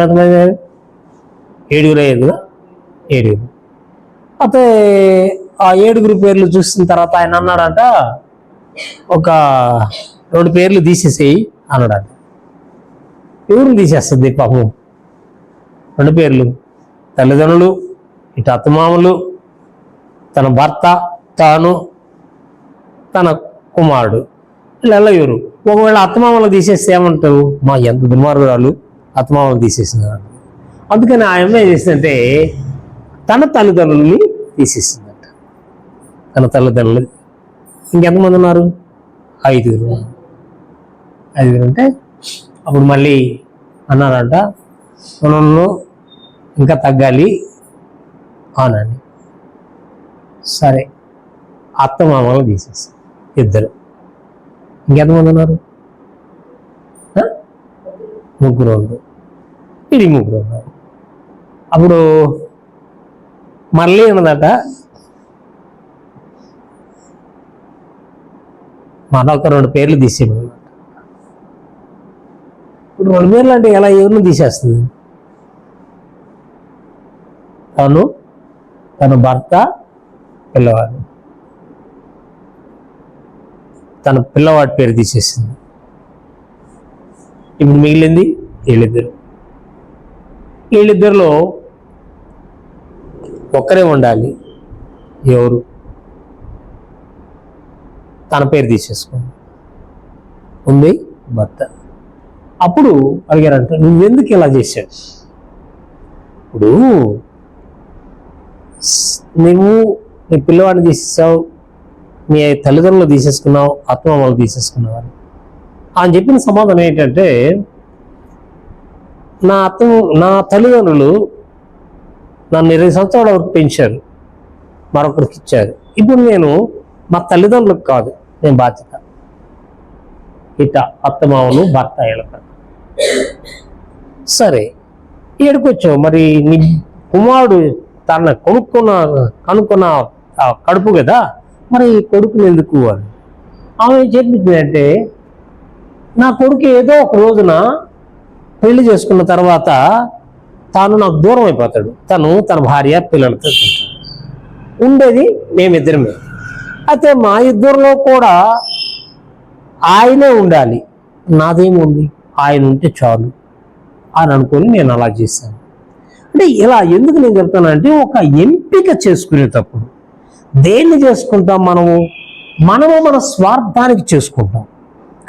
ఎంతమంది? 7 అయ్యారు కదా, 7. అయితే ఆ 7 పేర్లు చూసిన తర్వాత ఆయన అన్నాడంట, ఒక 2 పేర్లు తీసేసేయి అన్నాడంట. ఎవరిని తీసేస్తుంది పాపం? 2 పేర్లు, తల్లిదండ్రులు, ఇటు అత్తమామలు, తన భర్త, తాను, తన కుమారుడు, వీళ్ళ ఎవరు? ఒకవేళ అత్తమామలు తీసేస్తే ఏమంటావు? మా ఎంత దుర్మార్గురాలు, అత్తమామలు తీసేసింది. అందుకని ఆయన ఏం చేసిందంటే తన తల్లిదండ్రులని తీసేసిందంట. తన తల్లిదండ్రులు ఇంకెంతమంది ఉన్నారు? 5. 5 అంటే అప్పుడు మళ్ళీ అన్నారంట, మనలో ఇంకా తగ్గాలి అనండి. సరే, అత్తమామలు తీసేసి 2. ఇంకెంతమంది ఉన్నారు? 3 ఉన్నారు. ఇది 3 ఉన్నారు. అప్పుడు మళ్ళీ ఉన్నదట, మరొక 2 పేర్లు తీసేయమన్నమాట. ఇప్పుడు 2 పేర్లు అంటే ఎలా, ఎవరిని తీసేస్తుంది? తను, తన భర్త, పిల్లవాడు. తన పిల్లవాడి పేరు తీసేసింది. ఇప్పుడు మిగిలింది వీళ్ళిద్దరు. వీళ్ళిద్దరిలో ఒక్కరే ఉండాలి. ఎవరు? తన పేరు తీసేసుకుంది, ఉంది భర్త. అప్పుడు అడిగారంట, నువ్వెందుకు ఇలా చేశావు? ఇప్పుడు నువ్వు నీ పిల్లవాడిని తీసేసావు, నీ తల్లిదండ్రులు తీసేసుకున్నావు, అత్తమామలు తీసేసుకున్నావు అని చెప్పిన సమాధానం ఏంటంటే, నా తల్లిదండ్రులు నన్ను 20 సంవత్సరాల వరకు పెంచారు, మరొకరికి ఇచ్చారు. ఇప్పుడు నేను మా తల్లిదండ్రులకు కాదు నేను బాధ్యత. ఇట అత్తమామలు, భర్త, వెళ్తాను. సరే, ఏడుకొచ్చావు, మరి నీ కుమారుడు తన కనుక్కున్న కడుపు కదా, మరి కొడుకుని ఎందుకు అని ఆమె చెప్పిందంటే, నా కొడుకు ఏదో ఒక రోజున పెళ్లి చేసుకున్న తర్వాత తాను నాకు దూరం అయిపోతాడు. తన భార్య, పిల్లలతో ఉండేది మేమిద్దరమే. అయితే మా ఇద్దరిలో కూడా ఆయనే ఉండాలి, నాదేముంది, ఆయన ఉంటే చాలు అని అనుకొని నేను అలా చేశాను. అంటే ఇలా ఎందుకు నేను చెప్తానంటే, ఒక ఎంపిక చేసుకునేటప్పుడు దేన్ని చేసుకుంటాం? మనము మన స్వార్థానికి చేసుకుంటాం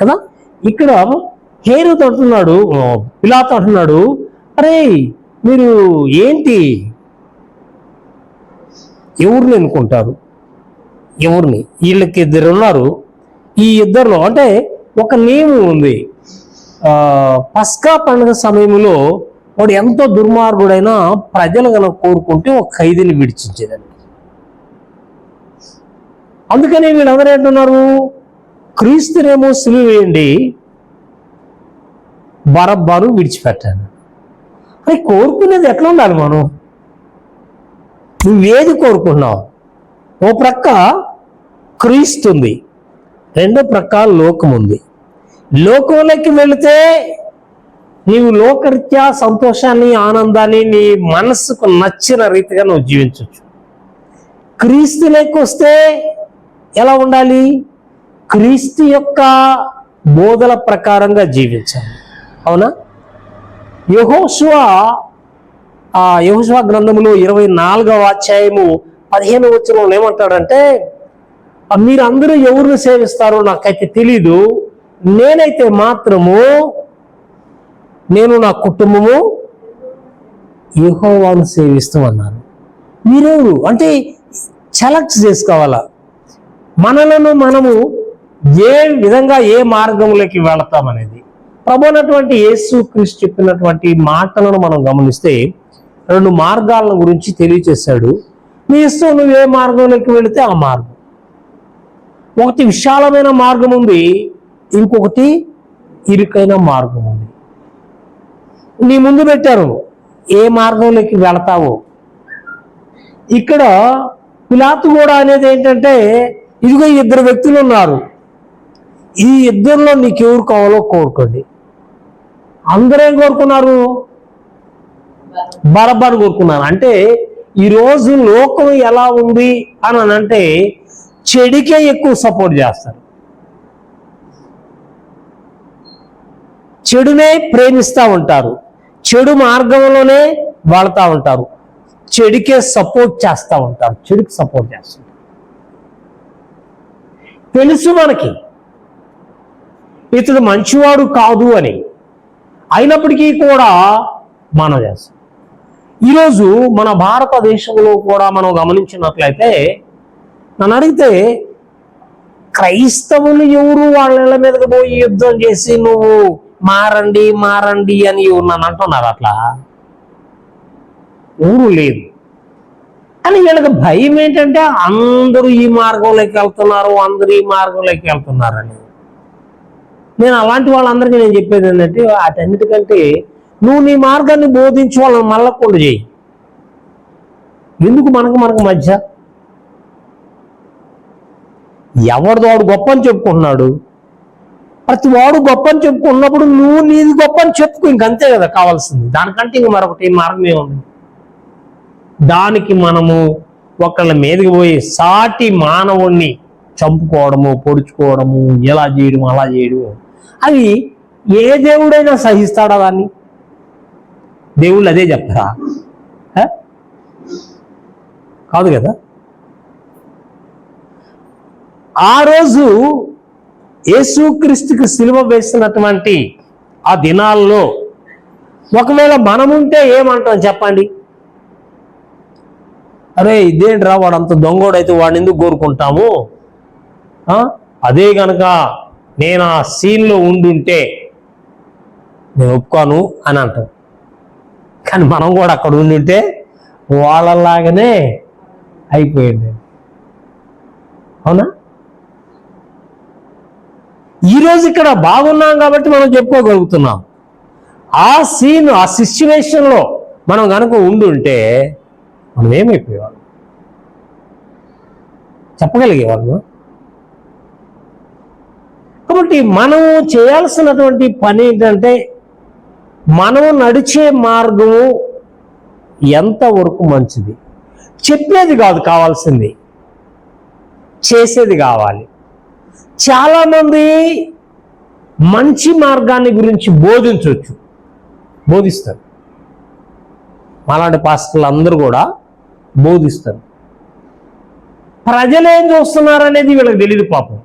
కదా. ఇక్కడ హేరోదు అంటున్నాడు, పిలాతు అంటున్నాడు, అరే మీరు ఏంటి, ఎవరిని ఎన్నుకుంటారు? ఎవరిని? వీళ్ళకి 2 ఉన్నారు. ఈ 2లో అంటే ఒక నియమం ఉంది. పస్కా పండుగ సమయంలో వాడు ఎంతో దుర్మార్గుడైనా ప్రజలు కనుక కోరుకుంటే ఒక ఖైదీని విడిచించేదండి. అందుకని వీళ్ళందరూ ఏంటున్నారు, క్రీస్తునేమో సిలువ వేయండి, బరబ్బను విడిచిపెట్టాను. అది కోరుకునేది ఎట్లా ఉండాలి? మనం నువ్వేది కోరుకున్నావు? ఓ ప్రక్క క్రీస్తు ఉంది, రెండో ప్రక్క లోకం ఉంది. లోకంలోకి వెళితే నీవు లోకరీత్యా సంతోషాన్ని, ఆనందాన్ని నీ మనస్సుకు నచ్చిన రీతిగా నువ్వు జీవించవచ్చు. క్రీస్తులోకి వస్తే ఎలా ఉండాలి? క్రీస్తు యొక్క బోధల ప్రకారంగా జీవించాలి. అవునా? యెహోషువ గ్రంథములో 24వ అధ్యాయము 15వ వచనంలో ఏమంటాడంటే, మీరందరూ ఎవరిని సేవిస్తారో నాకైతే తెలీదు, నేనైతే మాత్రము నేను నా కుటుంబము యెహోవాను సేవిస్తూ అన్నాను. మీరెవరు అంటే సెలెక్ట్ చేసుకోవాలా, మనలను మనము ఏ విధంగా ఏ మార్గంలోకి వెళతామనేది. ప్రభు అయినటువంటి యేసు క్రీస్తు చెప్పినటువంటి మాటలను మనం గమనిస్తే 2 మార్గాల గురించి తెలియచేశాడు. నీ ఇష్టం, నువ్వు ఏ మార్గంలోకి వెళితే ఆ మార్గం. ఒకటి విశాలమైన మార్గం ఉంది, ఇంకొకటి ఇరుకైన మార్గం ఉంది. నీ ముందు పెట్టారు, ఏ మార్గంలోకి వెళతావో. ఇక్కడ పిలాతు కూడా అనేది ఏంటంటే, ఇదిగో 2 వ్యక్తులు ఉన్నారు, ఈ 2లో నీకు ఎవరు కావాలో కోరుకోండి. అందరూ ఏం కోరుకున్నారు? బరబ్బని కోరుకున్నాను. అంటే ఈరోజు లోకం ఎలా ఉంది అని అంటే చెడుకే ఎక్కువ సపోర్ట్ చేస్తారు, చెడునే ప్రేమిస్తూ ఉంటారు, చెడు మార్గంలోనే వాళ్తూ ఉంటారు, చెడుకే సపోర్ట్ చేస్తూ ఉంటారు, చెడుకి సపోర్ట్ చేస్తారు. తెలుసు మనకి ఇతడు మంచివాడు కాదు అని, అయినప్పటికీ కూడా మనం చేస్తాం. ఈరోజు మన భారతదేశంలో కూడా మనం గమనించినట్లయితే నన్ను అడిగితే క్రైస్తవులు ఎవరు వాళ్ళ మీదకి పోయి యుద్ధం చేసి నువ్వు మారండి మారండి అని నన్ను అంటున్నారు. అట్లా ఊరు లేదు. కానీ వీళ్ళకి భయం ఏంటంటే అందరూ ఈ మార్గంలోకి వెళ్తున్నారు, అందరూ ఈ మార్గంలోకి వెళ్తున్నారని. నేను అలాంటి వాళ్ళందరికీ నేను చెప్పేది ఏంటంటే వాటన్నిటికంటే నువ్వు నీ మార్గాన్ని బోధించి వాళ్ళని మళ్ళకుండా చేయి. ఎందుకు మనకు మధ్య ఎవరిదో వాడు గొప్ప అని చెప్పుకుంటున్నాడు, ప్రతి వాడు గొప్ప అని చెప్పుకున్నప్పుడు నువ్వు నీది గొప్ప అని చెప్పుకో, ఇంకంతే కదా కావాల్సింది. దానికంటే ఇంక మరొకటి మార్గం ఏముంది? దానికి మనము ఒకళ్ళ మీదకి పోయి సాటి మానవుణ్ణి చంపుకోవడము, పొడుచుకోవడము, ఎలా చేయడం అలా చేయడము, అది ఏ దేవుడైనా సహిస్తాడా? దాన్ని దేవుళ్ళు అదే చెప్తారా? కాదు కదా. ఆ రోజు యేసుక్రీస్తుకి సిలువ వేసినటువంటి ఆ దినాల్లో ఒకవేళ మనముంటే ఏమంటాం చెప్పండి? అరే ఇదేంట్రా వాడు అంత దొంగోడైతే వాడిని ఎందుకు కోరుకుంటాము, అదే గనక నేను ఆ సీన్లో ఉండుంటే నేను ఒప్పుకోను అని అంటాం. కానీ మనం కూడా అక్కడ ఉండుంటే వాళ్ళలాగానే అయిపోయింది. అవునా? ఈరోజు ఇక్కడ బాగున్నాం కాబట్టి మనం చెప్పుకోగలుగుతున్నాం. ఆ సీన్, ఆ సిచ్యువేషన్లో మనం కనుక ఉండుంటే మనం ఏమైపోయేవాళ్ళం? చెప్పగలిగేవాళ్ళం. కాబట్టి మనం చేయాల్సినటువంటి పని ఏంటంటే మనము నడిచే మార్గము ఎంతవరకు మంచిది చెప్పేది కాదు కావాల్సింది, చేసేది కావాలి. చాలామంది మంచి మార్గాన్ని గురించి బోధిస్తారు. అలాంటి పాస్టర్లు అందరూ కూడా బోధిస్తారు. ప్రజలు ఏం చూస్తున్నారు అనేది వీళ్ళకి తెలియదు పాపం.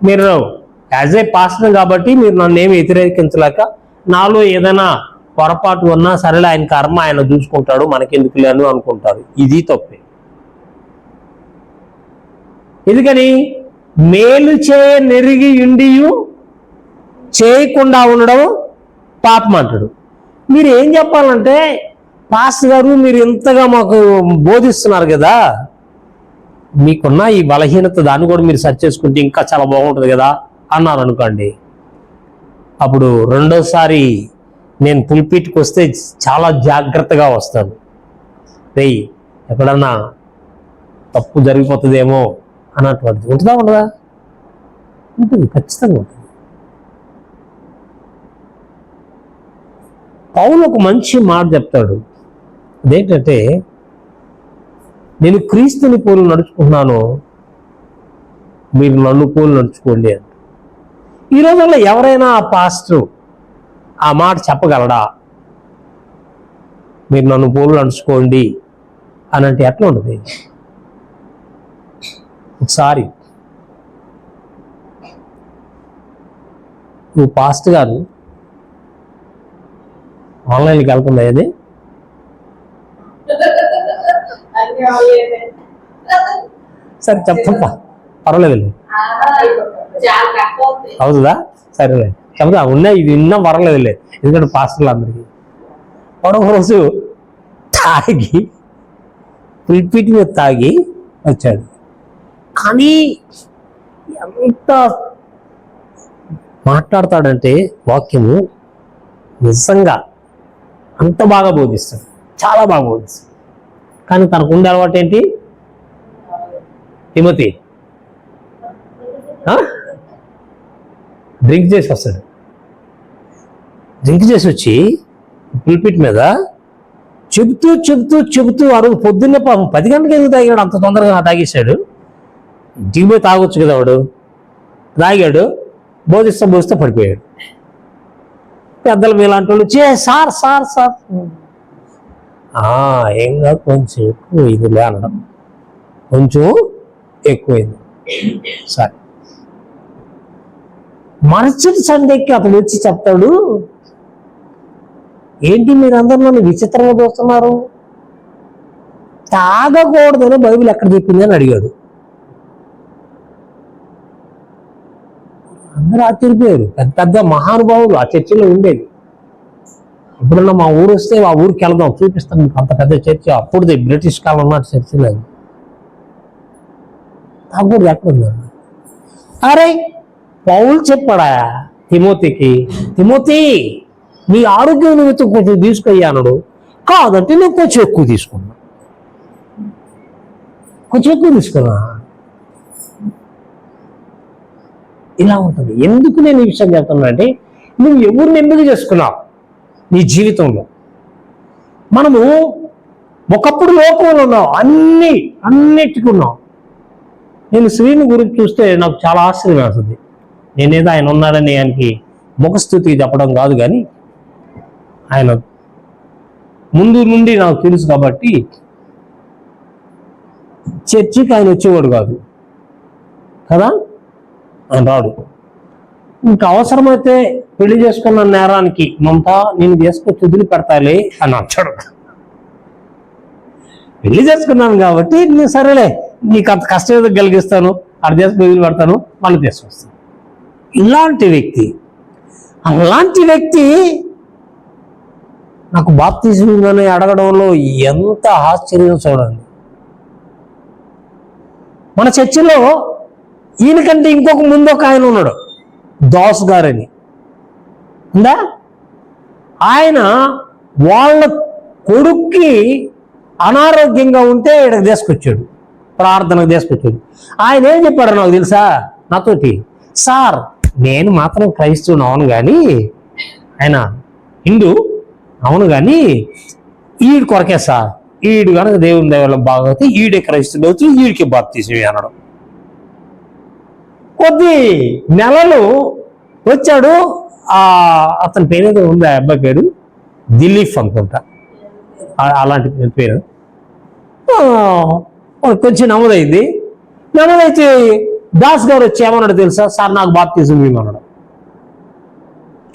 మీరు యాజ్ ఏ పాస్టర్ కాబట్టి మీరు నన్ను ఏమి వ్యతిరేకించలేక నాలో ఏదైనా పొరపాటు ఉన్నా సరేలే ఆయన కర్మ ఆయన చూసుకుంటాడు మనకెందుకు లేను అనుకుంటారు. ఇది తప్పే. ఎందుకని మేలు చేయ నెరిగి ఇండియు చేయకుండా ఉండడం పాపం అంటాడు. మీరు ఏం చెప్పాలంటే పాస్టర్ గారు మీరు ఇంతగా మాకు బోధిస్తున్నారు కదా, మీకున్న ఈ బలహీనత దాన్ని కూడా మీరు సరి చేసుకుంటే ఇంకా చాలా బాగుంటుంది కదా అన్నారు అనుకోండి. అప్పుడు రెండోసారి నేను పుల్పిట్కి వస్తే చాలా జాగ్రత్తగా వస్తాను. రేయ్ ఎక్కడన్నా తప్పు జరిగిపోతుందేమో అన్నటువంటిది ఉంటుందా ఉండదా? ఉంటుంది, ఖచ్చితంగా ఉంటుంది. పౌలు ఒక మంచి మాట చెప్తాడు. అదేంటంటే నేను క్రీస్తుని పోలు నడుచుకుంటున్నాను, మీరు నన్ను పోలు నడుచుకోండి అంట. ఈ రోజుల్లో ఎవరైనా ఆ పాస్టర్ ఆ మాట చెప్పగలడా? మీరు నన్ను పోలు నడుచుకోండి అని అంటే ఎట్లా ఉంటుంది? ఒకసారి నువ్వు పాస్టర్ గారు ఆన్లైన్కి వెళ్తుందా? అది సరే చెప్పప్పా, పర్వాలేదు, అవుతుందా? సరేలే చెప్తా, ఉన్నాయి ఇది విన్నా పర్వాలేదులే. ఎందుకంటే పాస్టర్లు అందరికీ ఒక రోజు తాగి పుల్పిట్ మీద తాగి వచ్చాడు. కానీ ఎంత మాట్లాడతాడంటే వాక్యము నిజంగా అంత బాగా బోధిస్తాడు, చాలా బాగా బోధిస్తాడు. కానీ తనకు ఉండే అలవాటు ఏంటి? తిమోతి డ్రింక్ చేసి వస్తాడు. డ్రింక్ చేసి వచ్చి పుల్పిట్ మీద చెబుతూ చెబుతూ చెబుతూ అరుగు పొద్దున్నే 10 గంటలకు ఎందుకు తాగాడు, అంత తొందరగా తాగేశాడు. ఇంటికి పోయి తాగొచ్చు కదా వాడు. తాగాడు, బోధిస్తే పడిపోయాడు. పెద్దలు మీలాంటి వాళ్ళు సార్ సార్ సార్ ఏం కాదు, కొంచెం ఎక్కువ ఇదిలే అనడం, కొంచెం ఎక్కువైంది సరే. మరుసటి సండేకి అతను వచ్చి చెప్తాడు, ఏంటి మీరందరూ నన్ను విచిత్రంగా చూస్తున్నారు, తాగకూడదని బైబిల్ ఎక్కడ చెప్పింది అని అడిగాడు. అందరూ ఆశ్చర్యపోయారు. పెద్ద పెద్ద మహానుభావులు ఆ చర్చిలో ఉండేది. ఎప్పుడన్నా మా ఊరు వస్తే ఆ ఊరికి వెళ్దాం, చూపిస్తాం మీకు అంత పెద్ద చర్చి. అప్పుడుది బ్రిటిష్ కాలం ఉన్న చర్చి లేదు. తాగకూడదు ఎక్కడున్నారు? అరే పౌలు చెప్పాడా తిమోతికి, తిమోతి నీ ఆరోగ్యం నిమిత్తం కొంచెం తీసుకొయ్యానుడు, కాదంటే నేను కొంచెం ఎక్కువ తీసుకున్నా, కొంచెం ఎక్కువ తీసుకున్నా. ఇలా ఉంటుంది. ఎందుకు నేను ఈ విషయం చెప్తున్నా అంటే, నువ్వు ఎవరిని ఎంపిక చేసుకున్నావు నీ జీవితంలో. మనము ఒకప్పుడు లోకంలో ఉన్నాం, అన్నిటికీ ఉన్నాం. నేను శ్రీని గురించి చూస్తే నాకు చాలా ఆశ్చర్యం వేస్తుంది. నేనేదో ఆయన ఉన్నాడని ఆయనకి ముఖస్థుతి చెప్పడం కాదు, కానీ ఆయన ముందు నుండి నాకు తెలుసు కాబట్టి చర్చికి ఆయన వచ్చేవాడు కాదు కదా, ఆయన రాడు. ఇంకా అవసరమైతే పెళ్లి చేసుకున్న నేరానికి మమతా నేను చేసుకొచ్చి వదిలి పెడతాలే అని అంటాడు. పెళ్లి చేసుకున్నాను కాబట్టి నేను సరేలే నీకు అంత కష్టం కలిగిస్తాను, అది చేసుకుని వదిలి పెడతాను, మళ్ళీ తీసుకొస్తాను. అలాంటి వ్యక్తి నాకు బాప్తిజంలోనే అడగడంలో ఎంత ఆశ్చర్యం చూడండి. మన చర్చిలో ఈయనకంటే ఇంకొక ముందు ఒక ఆయన ఉన్నాడు, దాస్ గారని ఉందా. ఆయన వాళ్ళ కొడుక్కి అనారోగ్యంగా ఉంటే ఇక్కడికి తీసుకొచ్చాడు, ప్రార్థనకు తీసుకొచ్చాడు. ఆయన ఏం చెప్పాడు నాకు తెలుసా నాతోటి, సార్ నేను మాత్రం క్రైస్తవుని అవును కానీ, ఆయన హిందూ అవును కానీ ఈడు కొరకే సార్, ఈడు కనుక దేవుని దైవంలో బాగోతే ఈడే క్రైస్తవుడు వచ్చి ఈడికి బాప్తిజం అనడం. కొద్ది నెలలు వచ్చాడు. అతని పేరు ఏదో ఉంది, ఆ అబ్బాయి పేరు దిలీప్ అనుకుంటా, అలాంటి పేరు. కొంచెం నమోదైంది. నమోదైతే దాస్ గారు వచ్చి ఏమన్నాడు తెలుసా, సార్ నాకు బాప్తిజం ఇవ్వమన్నాడు.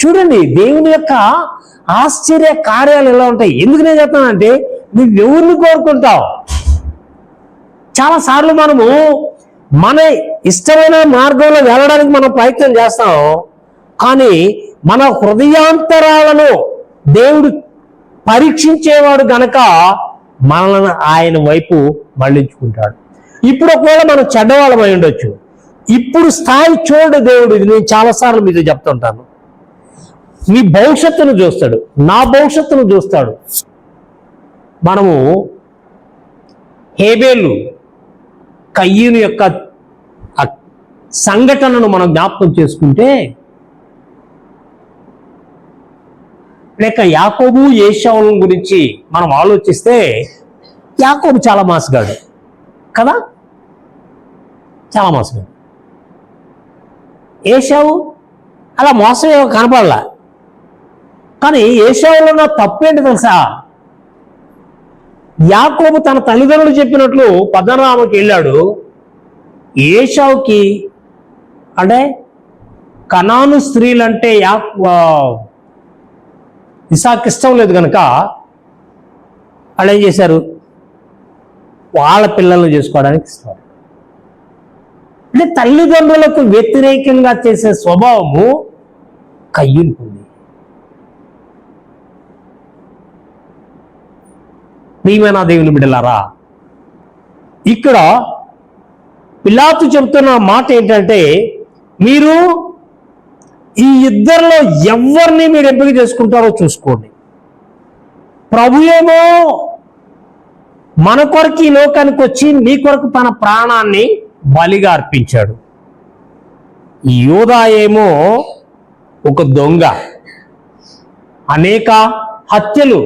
చూడండి దేవుని యొక్క ఆశ్చర్య కార్యాలు ఎలా ఉంటాయి. ఎందుకు నేను చెప్తానంటే, నువ్వు ఎవరిని కోరుకుంటావు. చాలాసార్లు మనము మన ఇష్టమైన మార్గంలో వెళ్ళడానికి మనం ప్రయత్నం చేస్తాం, కానీ మన హృదయాంతరాలను దేవుడు పరీక్షించేవాడు గనక మనల్ని ఆయన వైపు మళ్ళించుకుంటాడు. ఇప్పుడు ఒకవేళ మనం చెడ్డవాళ్ళమై ఉండొచ్చు, ఇప్పుడు స్థాయి చూడు దేవుడు. ఇది నేను చాలాసార్లు మీతో చెప్తుంటాను. మీ భవిష్యత్తును చూస్తాడు, నా భవిష్యత్తును చూస్తాడు. మనము హేబేలు కయ్యూను యొక్క సంఘటనను మనం జ్ఞాపకం చేసుకుంటే, లేక యాకోబు ఏశావుల గురించి మనం ఆలోచిస్తే, యాకోబు చాలా మోసగాడు కదా, చాలా మోసగాడు. ఏశావు అలా మోసం ఏమో కనపడలా. కానీ ఏశావులో ఉన్న తప్పేంటి తెలుసా, యాకోబు తన తల్లిదండ్రులు చెప్పినట్లు పద్దనరాముకి వెళ్ళాడు. ఏశావుకి అంటే కనాను స్త్రీలంటే ఇసాకు ఇష్టం లేదు కనుక వాళ్ళు ఏం చేశారు, వాళ్ళ పిల్లల్ని చేసుకోవడానికి ఇష్టం. అంటే తల్లిదండ్రులకు వ్యతిరేకంగా చేసే స్వభావము కయ్యూనుకుంది. ప్రియమైన దేవుని బిడ్డలారా, ఇక్కడ పిలాతు చెబుతున్న మాట ఏంటంటే, మీరు ఈ ఇద్దరిలో ఎవరిని మీరు ఎంపిక చేసుకుంటారో చూసుకోండి. ప్రభు ఏమో మన కొరకు ఈ లోకానికి వచ్చి మీ కొరకు తన ప్రాణాన్ని బలిగా అర్పించాడు. యూదా ఏమో ఒక దొంగ, అనేక హత్యలు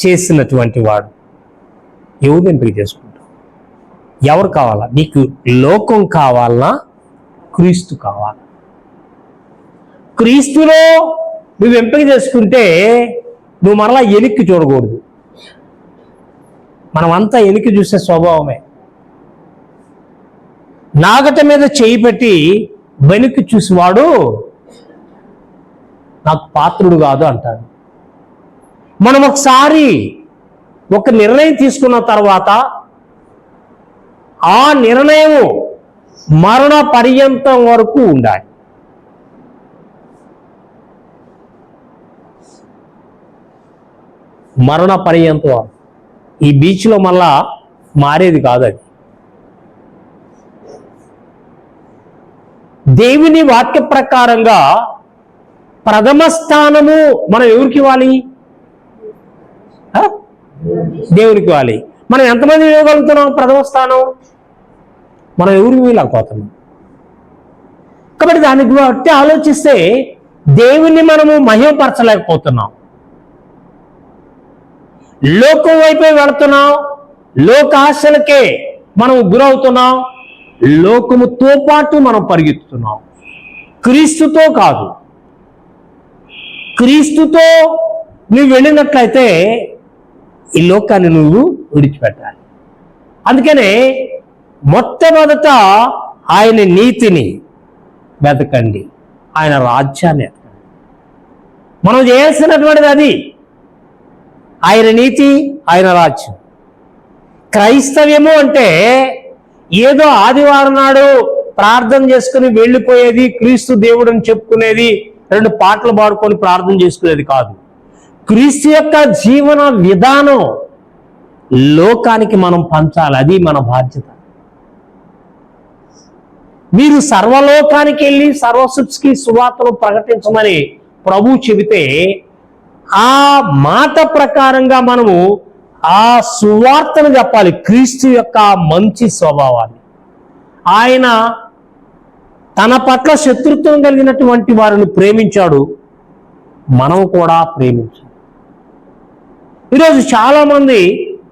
చేసినటువంటి వాడు. ఎవరు ఎంపిక చేసుకుంటావు? ఎవరు కావాలా నీకు? లోకం కావాలనా, క్రీస్తు కావాలా? క్రీస్తులో నువ్వు ఎంపిక చేసుకుంటే నువ్వు మరలా ఎనిక్కి చూడకూడదు. మనమంతా ఎనిక్కి చూసే స్వభావమే. నాగట మీద చేయి పెట్టి వెనక్కి చూసేవాడు నాకు పాత్రుడు కాదు అంటాడు. మనం ఒకసారి ఒక నిర్ణయం తీసుకున్న తర్వాత ఆ నిర్ణయం మరణ పర్యంతం వరకు ఉండాలి. మరణ పర్యంతం. ఈ బీచ్లో మళ్ళా మారేది కాదు అది. దేవుని వాక్య ప్రకారంగా ప్రథమ స్థానము మనం ఎవరికి ఇవ్వాలి? దేవునికి ఇవ్వాలి. మనం ఎంతమంది ఇవ్వగలుగుతున్నాం ప్రథమ స్థానం? మనం ఎవరికి వీలకపోతున్నాం. కాబట్టి దానికి బట్టి ఆలోచిస్తే దేవుణ్ణి మనము మహిమపరచలేకపోతున్నాం. లోకం వైపే వెళుతున్నాం. లోకాశలకే మనం గురవుతున్నాం. లోకముతో పాటు మనం పరిగెత్తుతున్నాం, క్రీస్తుతో కాదు. క్రీస్తుతో నువ్వు వెళ్ళినట్లయితే ఈ లోకాన్ని నువ్వు విడిచిపెట్టాలి. అందుకనే మొట్టమొదట ఆయన నీతిని వెతకండి, ఆయన రాజ్యాన్ని వెతకండి. మనం చేయాల్సినటువంటిది అది. ఆయన నీతి, ఆయన రాజ్యం. క్రైస్తవ్యము అంటే ఏదో ఆదివారం నాడు ప్రార్థన చేసుకుని వెళ్ళిపోయేది, క్రీస్తు దేవుడు అని చెప్పుకునేది, 2 పాటలు పాడుకొని ప్రార్థన చేసుకునేది కాదు. క్రీస్తు యొక్క జీవన విధానం లోకానికి మనం పంచాలి. అది మన బాధ్యత. మీరు సర్వలోకానికి వెళ్ళి సర్వసృష్టికి సువార్తను ప్రకటించమని ప్రభు చెబితే ఆ మాట ప్రకారంగా మనము ఆ సువార్తను చెప్పాలి. క్రీస్తు యొక్క మంచి స్వభావాన్ని, ఆయన తన పట్ల శత్రుత్వం కలిగినటువంటి వారిని ప్రేమించాడు, మనం కూడా ప్రేమించాలి. ఈరోజు చాలామంది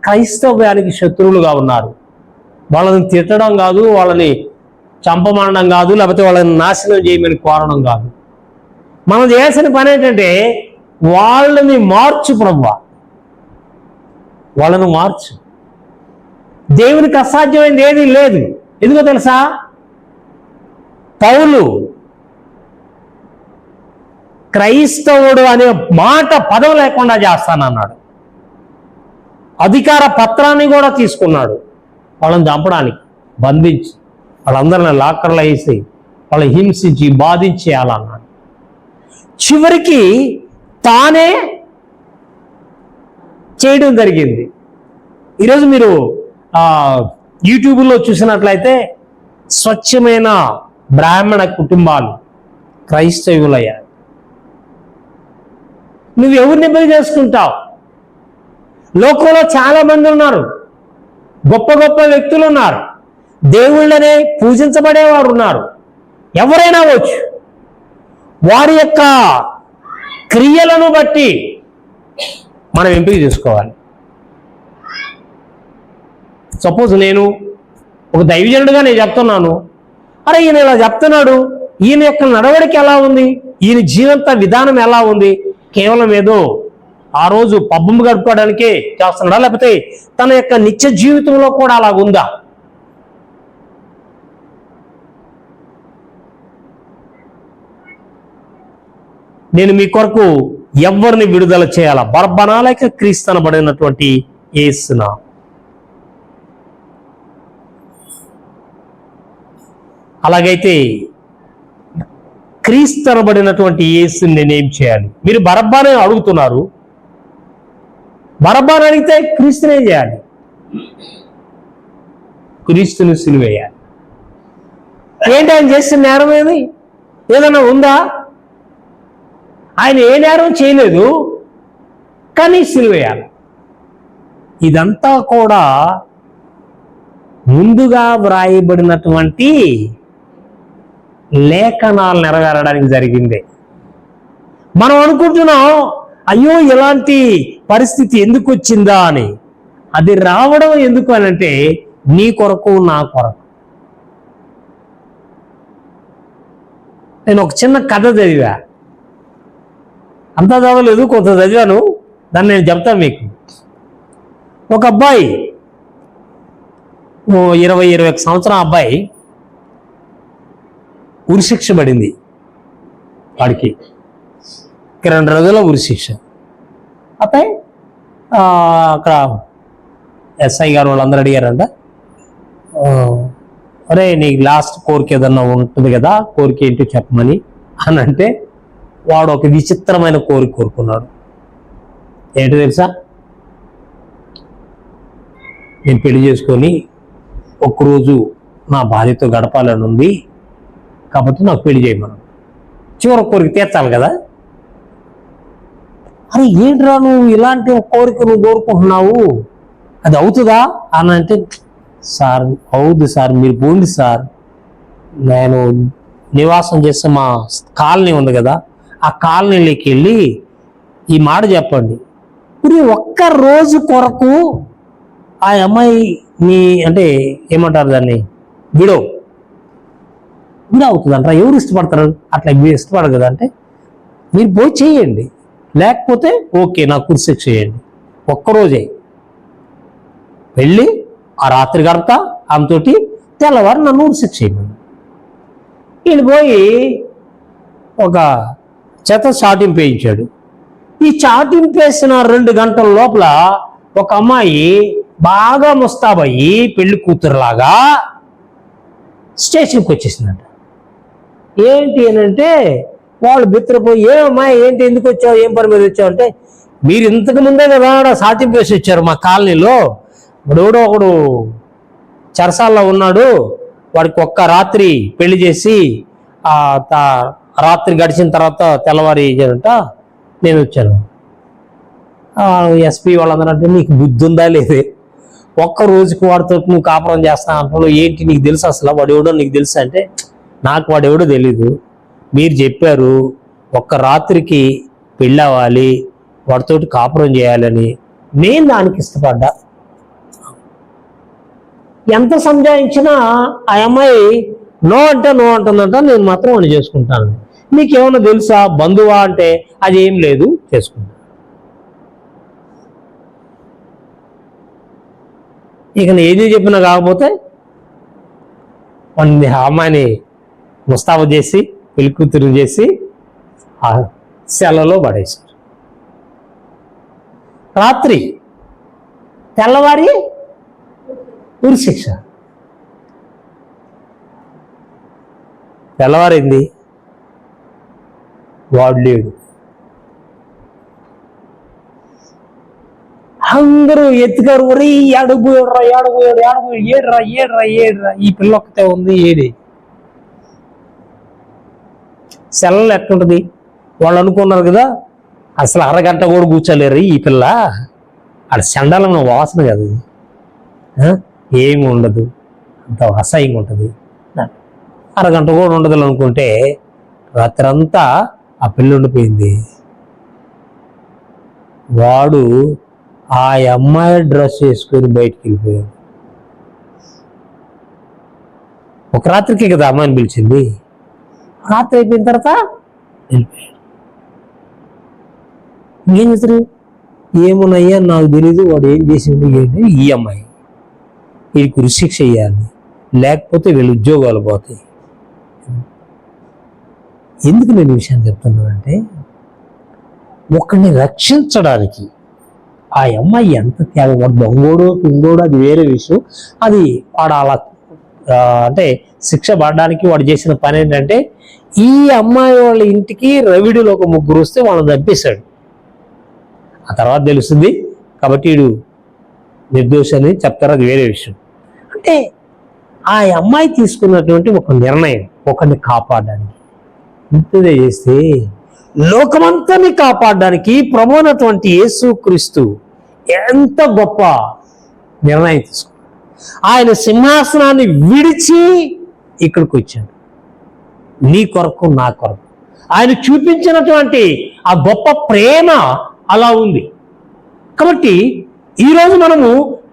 క్రైస్తవ్యానికి శత్రువులుగా ఉన్నారు. వాళ్ళని తిట్టడం కాదు, వాళ్ళని చంపమనడం కాదు, లేకపోతే వాళ్ళని నాశనం చేయమని కోరడం కాదు. మనం చేయాల్సిన పని ఏంటంటే వాళ్ళని మార్చు ప్రభువా, వాళ్ళను మార్చు. దేవునికి అసాధ్యమైనది ఏది లేదు. ఎందుకో తెలుసా? పౌలు క్రైస్తవుడు అనే మాట పదం లేకుండా చేస్తానన్నాడు. అధికార పత్రాన్ని కూడా తీసుకున్నాడు వాళ్ళని చంపడానికి, బంధించి వాళ్ళందరిని లాకర్లో వేసి వాళ్ళని హింసించి బాధించేయాలన్నాడు. చివరికి తానే చేయడం జరిగింది. ఈరోజు మీరు యూట్యూబ్లో చూసినట్లయితే స్వచ్ఛమైన బ్రాహ్మణ కుటుంబాలు క్రైస్తవులయ్యారు. నువ్వు ఎవరిని బలి చేసుకుంటావు? లోకంలో చాలా మంది ఉన్నారు, గొప్ప గొప్ప వ్యక్తులు ఉన్నారు, దేవుళ్ళనే పూజించబడేవారు ఉన్నారు. ఎవరైనా వచ్చు. వారి యొక్క క్రియలను బట్టి మనం ఎంపిక చేసుకోవాలి. సపోజ్ నేను ఒక దైవజనుడిగా నేను చెప్తున్నాను, అరే ఈయన ఇలా చెప్తున్నాడు, ఈయన యొక్క నడవడిక ఎలా ఉంది, ఈయన జీవంత విధానం ఎలా ఉంది, కేవలం ఏదో ఆ రోజు పబ్బం గడుపుకోవడానికే చేస్తున్నాడా, లేకపోతే తన యొక్క నిత్య జీవితంలో కూడా అలాగుందా? నేను మీ కొరకు ఎవరిని విడుదల చేయాలా? బర్బనా లేక క్రీస్తు అనబడినటువంటి యేసునా? అలాగైతే క్రీస్తు అనబడినటువంటి యేసుని నేనేం చేయాలి? మీరు బరబ్బానే అడుగుతున్నారు. బరబ్బాని అడిగితే క్రీస్తునే చేయాలి, క్రీస్తుని సిలువేయాలి. ఏంటి ఆయన చేసిన నేరం? ఏదైనా ఉందా? ఆయన ఏ నేరం చేయలేదు, కానీ సిలువేయాలి. ఇదంతా కూడా ముందుగా వ్రాయబడినటువంటి లేఖనాలు నెరవేరడానికి జరిగిందే. మనం అనుకుంటున్నాం అయ్యో ఇలాంటి పరిస్థితి ఎందుకు వచ్చిందా అని. అది రావడం ఎందుకు అని అంటే నీ కొరకు నా కొరకు. నేను ఒక చిన్న కథ చదివా, అంతా చదవలేదు, కొంత చదివాను, దాన్ని నేను చెప్తాను మీకు. ఒక అబ్బాయి 20-21 సంవత్సరం అబ్బాయి ఉరిశిక్ష పడింది వాడికి, 2 రోజుల ఉరిశిక్ష. అబ్బాయి అక్కడ ఎస్ఐ గారు వాళ్ళందరూ అడిగారంట, అరే నీకు లాస్ట్ కోరిక ఏదన్నా ఉంటుంది కదా, కోరిక ఏంటో చెప్పమని అని అంటే వాడు ఒక విచిత్రమైన కోరిక కోరుకున్నాడు. ఏంటో తెలుసా? నేను పెళ్లి చేసుకొని ఒక్కరోజు నా భార్యతో గడపాలని ఉంది కాబట్టి నాకు పెళ్లి చేయమన్నాను. చివరి కోరిక తీర్చాలి కదా. అరే ఏంట్రా నువ్వు ఇలాంటి కోరిక నువ్వు కోరుకుంటున్నావు, అది అవుతుందా అని అంటే, సార్ అవుద్ది సార్, మీరు పోండి సార్, నేను నివాసం చేస్తే మా కాలనీ ఉంది కదా, ఆ కాలనీలోకి వెళ్ళి ఈ మాట చెప్పండి, ఇప్పుడు ఒక్క రోజు కొరకు ఆ అమ్మాయి నీ అంటే ఏమంటారు దాన్ని, విడో అవుతుందంటారా? ఎవరు ఇష్టపడతారు అట్లా? మీరు ఇష్టపడరు కదా అంటే మీరు పోయి చేయండి, లేకపోతే ఓకే నాకు ఉరిశిక్ష చేయండి. ఒక్కరోజే వెళ్ళి ఆ రాత్రి గడపతా ఆమెతోటి, తెల్లవారు నన్ను ఉరిశిక్ష చేయమని. వీళ్ళు పోయి ఒక చేత చాటింపు వేయించాడు. ఈ చాటింపు వేసిన 2 గంటల లోపల ఒక అమ్మాయి బాగా ముస్తాబయ్యి పెళ్లి కూతురులాగా స్టేషన్కి వచ్చేసిందంట. ఏంటి అని అంటే వాళ్ళు బిత్తరపోయి, ఏమమ్మా ఏంటి, ఎందుకు వచ్చావు, ఏం పని మీద వచ్చావు అంటే, మీరు ఇంతకు ముందే కదా సాటింపు వేసి వచ్చారు మా కాలనీలో, ఎవడో ఒకడు చెరసాల్లో ఉన్నాడు, వాడికి ఒక్క రాత్రి పెళ్లి చేసి రాత్రి గడిచిన తర్వాత తెల్లవారి అంట నేను వచ్చాను. ఎస్పీ వాళ్ళందరూ అంటే నీకు బుద్ధి ఉందా లేదే, ఒక్క రోజుకి వాడితో నువ్వు కాపురం చేస్తాను అంటున్నావు, ఏంటి నీకు తెలుసు అసలు వాడు ఎవడో నీకు తెలుసు అంటే, నాకు వాడు ఎవడో తెలీదు, మీరు చెప్పారు ఒక్క రాత్రికి పెళ్ళవ్వాలి, వాడితోటి కాపురం చేయాలని, నేను దానికి ఇష్టపడ్డా. ఎంత సంజాయించినా ఆ అమ్మాయి నో అంటే నో అంటుందంట, నేను మాత్రం వాడిని చేసుకుంటాను. నీకేమన్నా తెలుసా, బంధువా అంటే అది ఏం లేదు, చేసుకుంటా. ఇక ఏది చెప్పినా కాకపోతే వాడిని ఆ అమ్మాయిని ముస్తాబు చేసి పెళ్లి కూతురు చేసి ఆ సెలలో పడేశారు. రాత్రి తెల్లవారి ఉరిశిక్ష. తెల్లవారింది, వాడు లేడు. అందరూ ఎత్తుగారు, ఒరే ఏడబోయాడురా, ఏడ్రా, ఈ పిల్ల ఒక్కతే ఉంది, ఏడి సెలవులు ఎట్లుంటది. వాళ్ళు అనుకున్నారు కదా అసలు అరగంట కూడా కూర్చోలేరు ఈ పిల్ల, అది చండాలమైన వాసన కదా, ఏమి ఉండదు, అంత అసహ్యంగా ఉంటుంది, అరగంట కూడా ఉండదు అనుకుంటే రాత్రి అంతా ఆ పిల్ల ఉండిపోయింది. వాడు ఆ అమ్మాయి డ్రెస్ వేసుకొని బయటికి వెళ్ళిపోయాడు. ఒక రాత్రికి కదా అమ్మాయిని పిలిచింది, రాత్రి అయిపోయిన తర్వాత వెళ్ళిపోయాడు. ఇంకేం చేస్తారు, ఏమున్నాయ్యా నాకు తెలీదు, వాడు ఏం చేసింది ఏంటి, ఈ అమ్మాయి వీడికి ఉరిశిక్ష చేయాలి, లేకపోతే వీళ్ళు ఉద్యోగాలు పోతాయి. ఎందుకు నేను ఈ విషయాన్ని చెప్తున్నానంటే, ఒకరిని రక్షించడానికి ఆ అమ్మాయి ఎంత త్యాగం, వాడు దొంగోడు తుంగోడు అది వేరే విషయం, అది వాడు అలా అంటే శిక్ష పడడానికి వాడు చేసిన పని ఏంటంటే, ఈ అమ్మాయి వాళ్ళ ఇంటికి రవిడిలో ఒక 3 వస్తే వాళ్ళని చంపేశాడు. ఆ తర్వాత తెలుస్తుంది కాబట్టి వీడు నిర్దోషి అని చెప్తారు, అది వేరే విషయం. అంటే ఆ అమ్మాయి తీసుకున్నటువంటి ఒక నిర్ణయం ఒకరిని కాపాడడానికి, ఇంతదే చేస్తే లోకమంతని కాపాడడానికి ప్రభు అయినటువంటి యేసుక్రీస్తు ఎంత గొప్ప నిర్ణయం తీసుకున్నాడు. ఆయన సింహాసనాన్ని విడిచి ఇక్కడికి వచ్చాడు, నీ కొరకు నా కొరకు. ఆయన చూపించినటువంటి ఆ గొప్ప ప్రేమ అలా ఉంది. కాబట్టి ఈరోజు మనము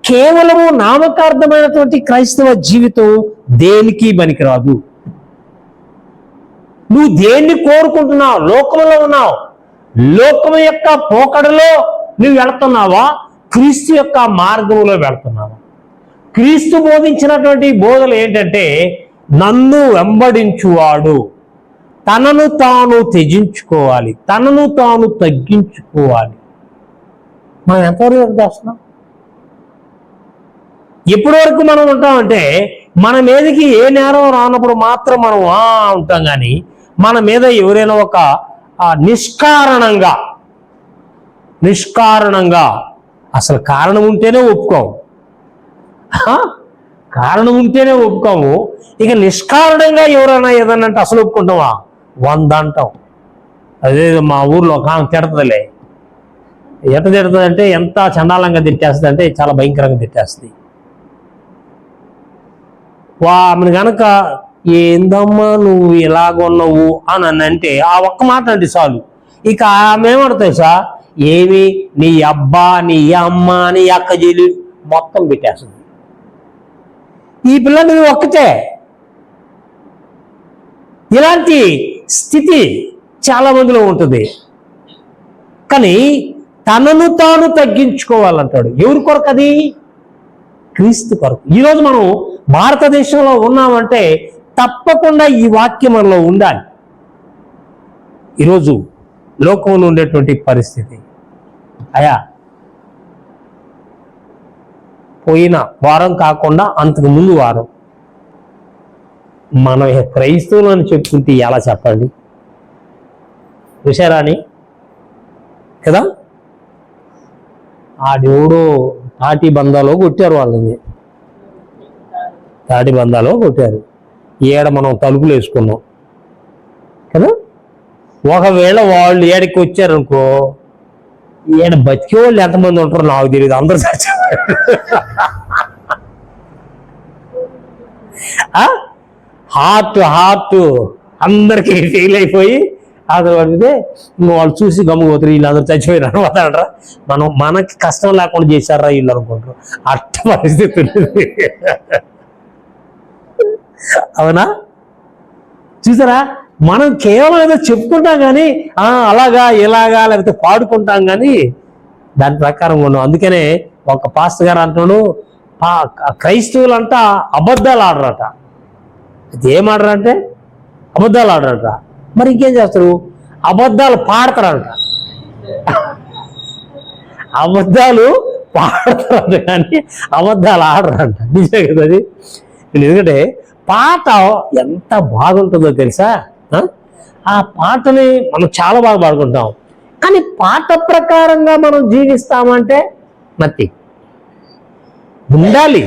కేవలము నామకార్థమైనటువంటి క్రైస్తవ జీవితం దేనికి పనికిరాదు. నువ్వు దేన్ని కోరుకుంటున్నావు? లోకంలో ఉన్నావు, లోకం యొక్క పోకడలో నువ్వు వెళుతున్నావా, క్రీస్తు యొక్క మార్గంలో వెళుతున్నావా? క్రీస్తు బోధించినటువంటి బోధలు ఏంటంటే, నన్ను వెంబడించువాడు తనను తాను త్యజించుకోవాలి, తనను తాను తగ్గించుకోవాలి. మనం ఎంతవరకు చేస్తున్నాం? ఎప్పటి వరకు మనం ఉంటామంటే, మన మీదకి ఏ నేరం రానప్పుడు మాత్రం మనం ఉంటాం, కానీ మన మీద ఎవరైనా ఒక నిష్కారణంగా అసలు కారణం ఉంటేనే ఒప్పుకోము, కారణం ఉంటేనే ఒప్పుకోము. ఇక నిష్కారణంగా ఎవరైనా ఏదన్నా అంటే అసలు ఒప్పుకుంటావా? 100 అంటాం. అదే మా ఊర్లో ఒక ఆమె తిడుతుందిలే. ఎట్ట తిడుతుంది అంటే, ఎంత చండాలంగా తిట్టేస్తుంది అంటే చాలా భయంకరంగా తిట్టేస్తుంది. ఆమెను కనుక ఏందమ్మా నువ్వు ఇలాగొన్నావు అని అంటే, ఆ ఒక్క మాట అంటే చాలు, ఇక ఆమె ఏమడతాయి సార్, ఏమి నీ అబ్బా నీ అమ్మ నీ అక్క జీలు మొత్తం పెట్టేస్తుంది. ఈ పిల్లలు ఒక్కటే. ఇలాంటి స్థితి చాలా మందిలో ఉంటుంది. కానీ తనను తాను తగ్గించుకోవాలంటాడు. ఎవరి కొరకు? అది క్రీస్తు కొరకు. ఈరోజు మనం భారతదేశంలో ఉన్నామంటే తప్పకుండా ఈ వాక్యం మనలో ఉండాలి. ఈరోజు లోకంలో ఉండేటువంటి పరిస్థితి, అయా పోయిన వారం కాకుండా అంతకు ముందు వారం మనం క్రైస్తవులు అని చెప్పుకుంటే ఎలా చెప్పండి? చూశారా అని కదా, ఆ దేవుడు తాటి బంధాలో కొట్టారు వాళ్ళని, తాటి బంధాలో కొట్టారు. ఏడ మనం తలుపులు వేసుకున్నాం కదా. ఒకవేళ వాళ్ళు ఏడకి వచ్చారనుకో, ఈయన బతికే వాళ్ళు ఎంతమంది ఉంటారో నాకు తెలియదు, అందరూ చచ్చారు. హార్ట్ అందరికి ఫెయిల్ అయిపోయి అసలు పడితే వాళ్ళు చూసి గమ్ముపోతారు, వీళ్ళందరూ చచ్చిపోయిన అనమాట అంటారా. మనకి కష్టం లేకుండా చేశారా వీళ్ళు అనుకుంటారు. అట్ట పరిస్థితి ఉంది. అవునా? చూసారా, మనం కేవలం ఏదో చెప్పుకుంటాం కానీ అలాగా ఇలాగా లేకపోతే పాడుకుంటాం కానీ దాని ప్రకారం ఉన్నాం. అందుకనే ఒక పాస్టర్ గారు అంటున్నాడు, క్రైస్తవులంతా అబద్ధాలు ఆడరట. అది ఏం ఆడరంటే అబద్ధాలు ఆడరట. మరి ఇంకేం చేస్తారు? అబద్ధాలు పాడతారంట. అబద్ధాలు పాడతారంట కానీ అబద్ధాలు ఆడరంట. నిజమే కదా అది. ఎందుకంటే పాట ఎంత బాగుంటుందో తెలుసా? ఆ పాటని మనం చాలా బాగా పాడుకుంటాం, కానీ పాట ప్రకారంగా మనం జీవిస్తామంటే నథింగ్. ఉండాలి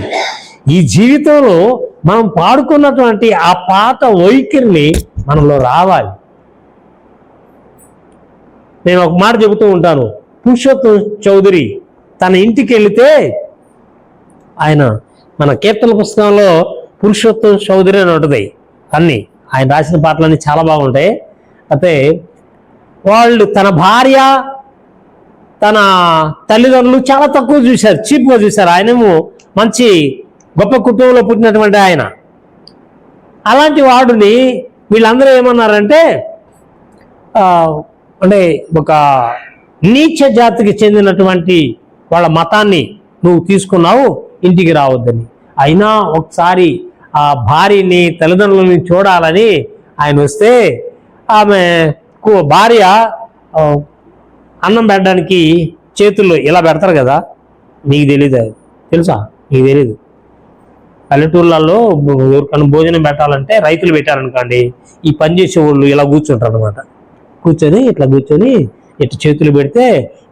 ఈ జీవితంలో మనం పాడుకున్నటువంటి ఆ పాట వైఖరిని మనలో రావాలి. నేను ఒక మాట చెబుతూ ఉంటాను. పురుషోత్తం చౌదరి తన ఇంటికి వెళితే, ఆయన మన కీర్తన పుస్తకంలో పురుషోత్తం చౌదరి అని ఉంటుంది, అన్నీ ఆయన రాసిన పాటలన్నీ చాలా బాగుంటాయి. అయితే వాళ్ళు తన భార్య తన తల్లిదండ్రులు చాలా తక్కువ చూశారు, చీప్గా చూశారు. ఆయనేమో మంచి గొప్ప కుటుంబంలో పుట్టినటువంటి ఆయన. అలాంటి వాడిని వీళ్ళందరూ ఏమన్నారంటే, అంటే ఒక నీచ జాతికి చెందినటువంటి వాళ్ళ మతాన్ని నువ్వు తీసుకున్నావు, ఇంటికి రావద్దని. అయినా ఒకసారి ఆ భార్యని తల్లిదండ్రులని చూడాలని ఆయన వస్తే, ఆమె భార్య అన్నం పెట్టడానికి చేతుల్లో ఇలా పెడతారు కదా, నీకు తెలీదు, తెలుసా? నీకు తెలీదు. పల్లెటూళ్ళల్లో ఎవరికన్నా భోజనం పెట్టాలంటే రైతులు పెట్టారనుకోండి, ఈ పని చేసే వాళ్ళు ఇలా కూర్చుంటారు అనమాట. కూర్చొని ఇట్లా కూర్చొని ఇట్లా చేతులు పెడితే,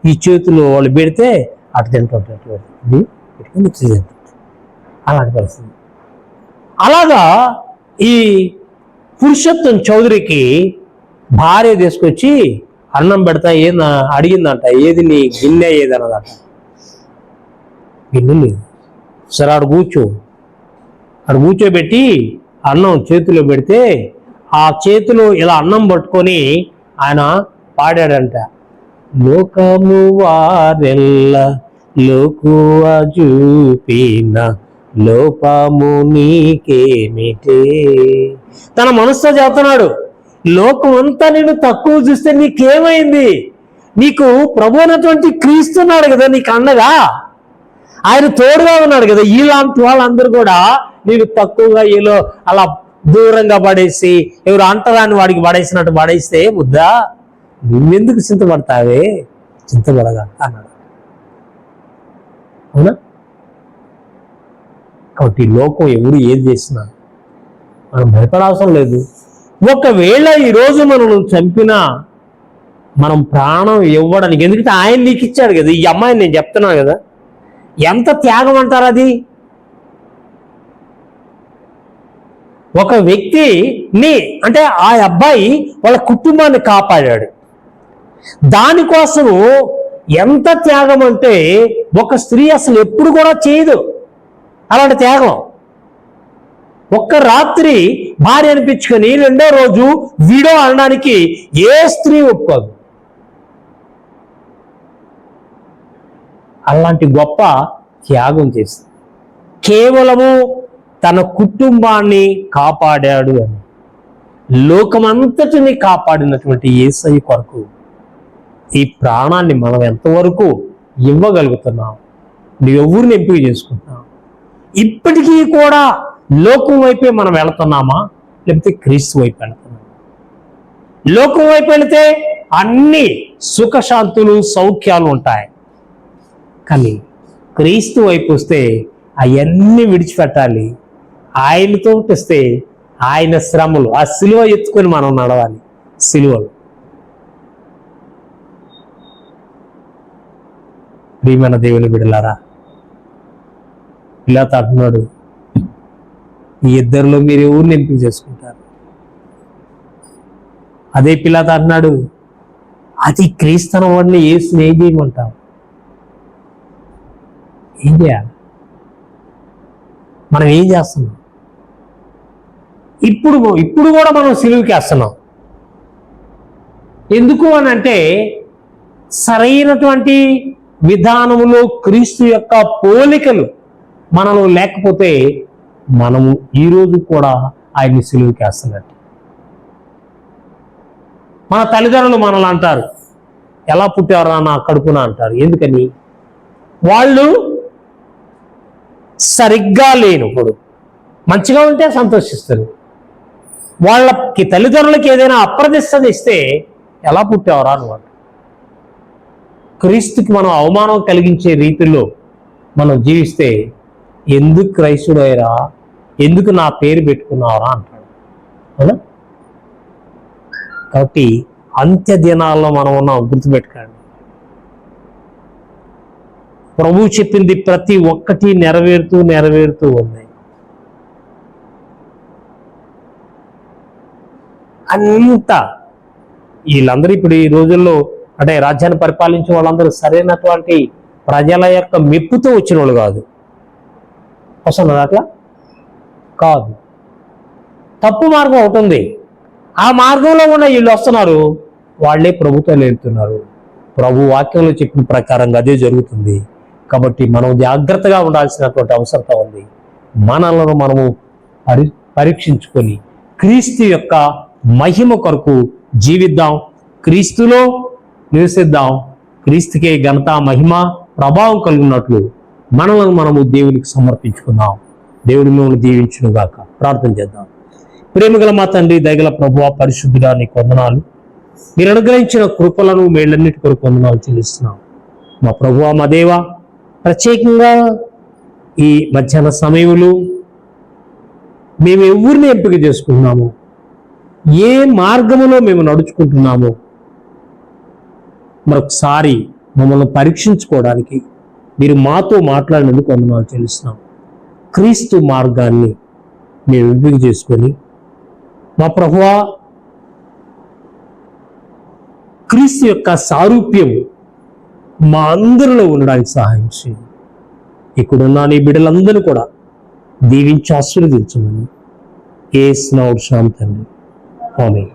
ఈ చేతులు వాళ్ళు పెడితే అటు తింటుంటారు, అలాంటి పరిస్థితి. అలాగా ఈ పురుషోత్తం చౌదరికి భార్య తీసుకొచ్చి అన్నం పెడతా అడిగిందంట. ఏది నీ గిన్నె ఏది అన్నదంట. గిన్నె లేదు. సరే ఆడు కూర్చోబెట్టి అన్నం చేతిలో పెడితే, ఆ చేతిలో ఇలా అన్నం పట్టుకొని ఆయన పాడాడంట. లోకము వారెల్ల లోకువ చూపిన లోపము నీకేమిటే. తన మనసుతో చెప్తున్నాడు, లోకం అంతా నేను తక్కువ చూస్తే నీకేమైంది? నీకు ప్రభు అయినటువంటి క్రీస్తున్నాడు కదా నీకు అండగా, ఆయన తోడుగా ఉన్నాడు కదా. ఇలాంటి వాళ్ళందరూ కూడా నేను తక్కువగా ఏలో అలా దూరంగా పడేసి ఎవరు అంటరాని వాడికి పడేసినట్టు పడేస్తే ముద్దా నువ్వెందుకు చింతపడతావే? చింతపడగా అన్నాడు. అవునా? కాబట్టి లోకం ఎవరు ఏది చేసినా మనం భయపడాల్సిన లేదు. ఒకవేళ ఈరోజు మనం చంపినా మనం ప్రాణం ఇవ్వడానికి, ఎందుకంటే ఆయన నీకు ఇచ్చాడు కదా. ఈ అమ్మాయిని నేను చెప్తున్నాను కదా, ఎంత త్యాగం అంటారు అది. ఒక వ్యక్తిని అంటే ఆ అబ్బాయి వాళ్ళ కుటుంబాన్ని కాపాడాడు. దానికోసము ఎంత త్యాగం అంటే ఒక స్త్రీ అసలు ఎప్పుడు కూడా చేయదు అలాంటి త్యాగం. ఒక్క రాత్రి భార్య అనిపించుకొని రెండో రోజు వీడో అనడానికి ఏ స్త్రీ ఒప్పుకోదు. అలాంటి గొప్ప త్యాగం చేసింది. కేవలము తన కుటుంబాన్ని కాపాడాడు అని. లోకమంతటిని కాపాడినటువంటి యేసయ్య కొరకు ఈ ప్రాణాన్ని మనం ఎంతవరకు ఇవ్వగలుగుతున్నాం? నువ్వెవరిని ఎంపిక చేసుకుంటున్నావు? ఇప్పటికీ కూడా లోకం వైపే మనం వెళుతున్నామా, లేకపోతే క్రీస్తు వైపు వెళుతున్నామా? లోకం వైపు వెళితే అన్ని సుఖశాంతులు సౌఖ్యాలు ఉంటాయి. కానీ క్రీస్తు వైపు వస్తే అవన్నీ విడిచిపెట్టాలి. ఆయనతో వస్తే ఆయన శ్రమలు, ఆ సిలువ ఎత్తుకొని మనం నడవాలి. సిలువలు ప్రియమైన దేవుని బిడ్డలారా, ఇలా అంటున్నాడు, ఈ ఇద్దరిలో మీరు ఎవరిని ఎంపిక చేసుకుంటారు? అదే పిల్లత అంటున్నాడు, అది క్రీస్తన వాడిని యేసుని ఏం చేయమంటావు? ఏం చేయాలి? మనం ఏం చేస్తున్నాం? ఇప్పుడు కూడా మనం సిలువకి వేస్తున్నాం. ఎందుకు అని అంటే సరైనటువంటి విధానములో క్రీస్తు యొక్క పోలికలు మనలో లేకపోతే మనము ఈరోజు కూడా ఆయన్ని సిలువకి వేస్తున్నట్టు. మన తల్లిదండ్రులు మనల్ని అంటారు, ఎలా పుట్టారా నా కడుపున అంటారు. ఎందుకని? వాళ్ళు సరిగ్గా లేనప్పుడు మంచిగా ఉంటే సంతోషిస్తారు. వాళ్ళకి తల్లిదండ్రులకి ఏదైనా అప్రదిష్టత ఇస్తే ఎలా పుట్టావరా అన్నమాట. క్రీస్తుకి మనం అవమానం కలిగించే రీతిలో మనం జీవిస్తే ఎందుకు క్రైస్తుడయ్యరా, ఎందుకు నా పేరు పెట్టుకున్నావరా అంటాడు. అవునా? కాబట్టి అంత్య దినాల్లో మనం ఉన్నాం, గుర్తుపెట్టుకోండి. ప్రభువు చెప్పింది ప్రతి ఒక్కటి నెరవేరుతూ ఉన్నాయి. అంతా వీళ్ళందరూ ఇప్పుడు ఈ రోజుల్లో అంటే రాజ్యాన్ని పరిపాలించే వాళ్ళందరూ సరైనటువంటి ప్రజల యొక్క మెప్పుతో వచ్చిన వాళ్ళు కాదు. వస్తున్నది అట్లా కాదు. తప్పు మార్గం అవుతుంది. ఆ మార్గంలో ఉన్న వీళ్ళు వస్తున్నారు, వాళ్ళే ప్రభుత్వాలు వెళ్తున్నారు. ప్రభు వాక్యంలో చెప్పిన ప్రకారంగా అదే జరుగుతుంది. కాబట్టి మనం జాగ్రత్తగా ఉండాల్సినటువంటి అవసరం ఉంది. మనలను మనము పరీక్షించుకొని క్రీస్తు యొక్క మహిమ కొరకు జీవిద్దాం, క్రీస్తులో నివసిద్దాం. క్రీస్తుకే ఘనత, మహిమ, ప్రభావం కలిగినట్లు మనలను మనము దేవునికి సమర్పించుకుందాం. దేవుని మిమ్మల్ని దీవించును గాక. ప్రార్థన చేద్దాం. ప్రేమగల మా తండ్రి, దయగల ప్రభువా, పరిశుద్ధుడా, నీకు వందనాలు. మీరు అనుగ్రహించిన కృపలను మేళ్ళన్నిటి కొరకు వందనాలు చెల్లిస్తున్నాం. మా ప్రభువా, మా దేవా, ప్రత్యేకంగా ఈ మధ్యాహ్న సమయంలో మేము ఎవరిని ఎంపిక చేసుకుంటున్నాము, ఏ మార్గములో మేము నడుచుకుంటున్నామో మరొకసారి మమ్మల్ని పరీక్షించుకోవడానికి మీరు మాతో మాట్లాడినందుకు వందనాలు చెల్లిస్తున్నాం. క్రీస్తు మార్గాన్ని మేము ఎంపిక చేసుకొని మా ప్రభువా, క్రీస్తు యొక్క సారూప్యం మా అందరిలో ఉండడానికి సహాయం చేయండి. ఇక్కడున్న నీ బిడ్డలందరూ కూడా దీవించి ఆశీర్వదించమని యేసు నామమున తండ్రి. ఆమేన్.